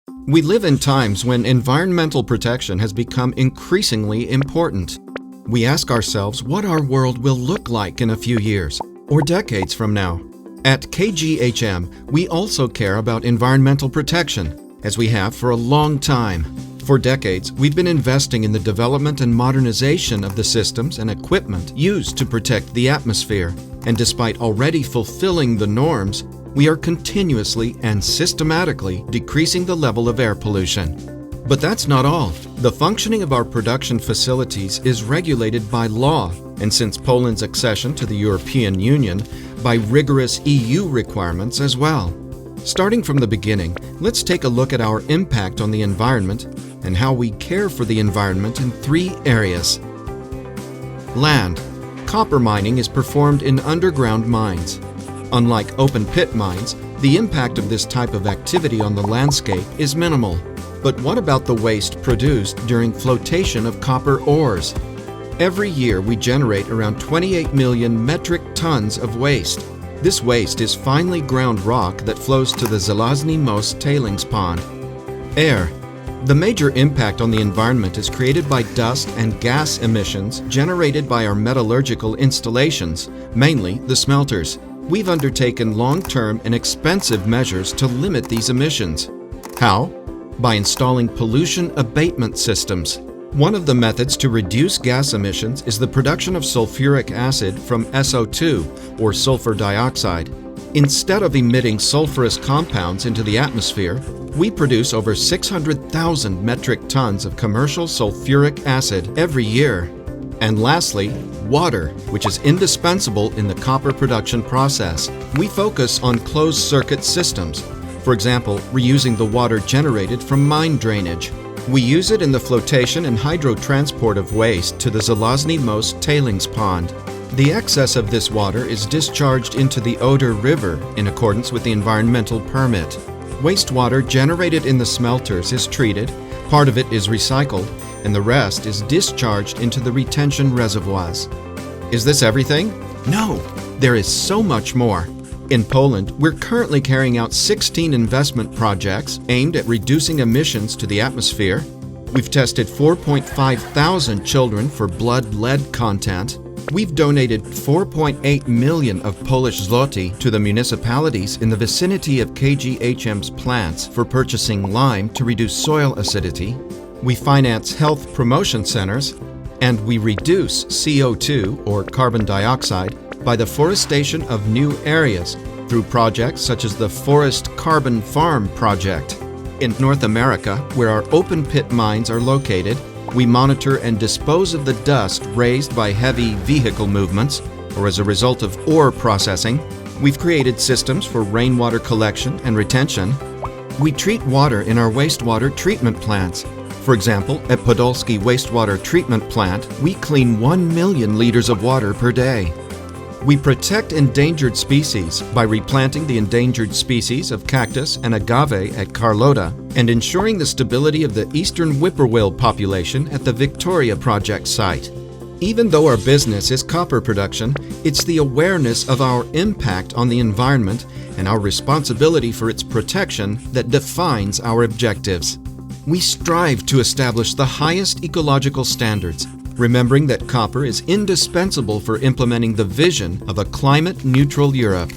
We live in times when environmental protection has become increasingly important. We ask ourselves what our world will look like in a few years or decades from now. At KGHM, we also care about environmental protection, as we have for a long time. For decades, we've been investing in the development and modernization of the systems and equipment used to protect the atmosphere. And despite already fulfilling the norms, we are continuously and systematically decreasing the level of air pollution. But that's not all. The functioning of our production facilities is regulated by law, and since Poland's accession to the European Union, by rigorous EU requirements as well. Starting from the beginning, let's take a look at our impact on the environment and how we care for the environment in 3 areas. Land. Copper mining is performed in underground mines. Unlike open-pit mines, the impact of this type of activity on the landscape is minimal. But what about the waste produced during flotation of copper ores? Every year we generate around 28 million metric tons of waste. This waste is finely ground rock that flows to the Żelazny Most tailings pond. Air. The major impact on the environment is created by dust and gas emissions generated by our metallurgical installations, mainly the smelters. We've undertaken long-term and expensive measures to limit these emissions. How? By installing pollution abatement systems. One of the methods to reduce gas emissions is the production of sulfuric acid from SO2, or sulfur dioxide. Instead of emitting sulfurous compounds into the atmosphere, we produce over 600,000 metric tons of commercial sulfuric acid every year. And lastly, water, which is indispensable in the copper production process. We focus on closed-circuit systems, for example, reusing the water generated from mine drainage. We use it in the flotation and hydrotransport of waste to the Żelazny Most tailings pond. The excess of this water is discharged into the Oder River in accordance with the environmental permit. Wastewater generated in the smelters is treated, part of it is recycled, and the rest is discharged into the retention reservoirs. Is this everything? No, there is so much more. In Poland, we're currently carrying out 16 investment projects aimed at reducing emissions to the atmosphere. We've tested 4.5 thousand children for blood lead content. We've donated 4.8 million of Polish zloty to the municipalities in the vicinity of KGHM's plants for purchasing lime to reduce soil acidity. We finance health promotion centers, and we reduce CO2, or carbon dioxide, by the forestation of new areas through projects such as the Forest Carbon Farm project. In North America, where our open-pit mines are located, we monitor and dispose of the dust raised by heavy vehicle movements or as a result of ore processing. We've created systems for rainwater collection and retention. We treat water in our wastewater treatment plants. For example, at Podolski Wastewater Treatment Plant, we clean 1 million liters of water per day. We protect endangered species by replanting the endangered species of cactus and agave at Carlota and ensuring the stability of the eastern whippoorwill population at the Victoria Project site. Even though our business is copper production, it's the awareness of our impact on the environment and our responsibility for its protection that defines our objectives. We strive to establish the highest ecological standards, remembering that copper is indispensable for implementing the vision of a climate-neutral Europe.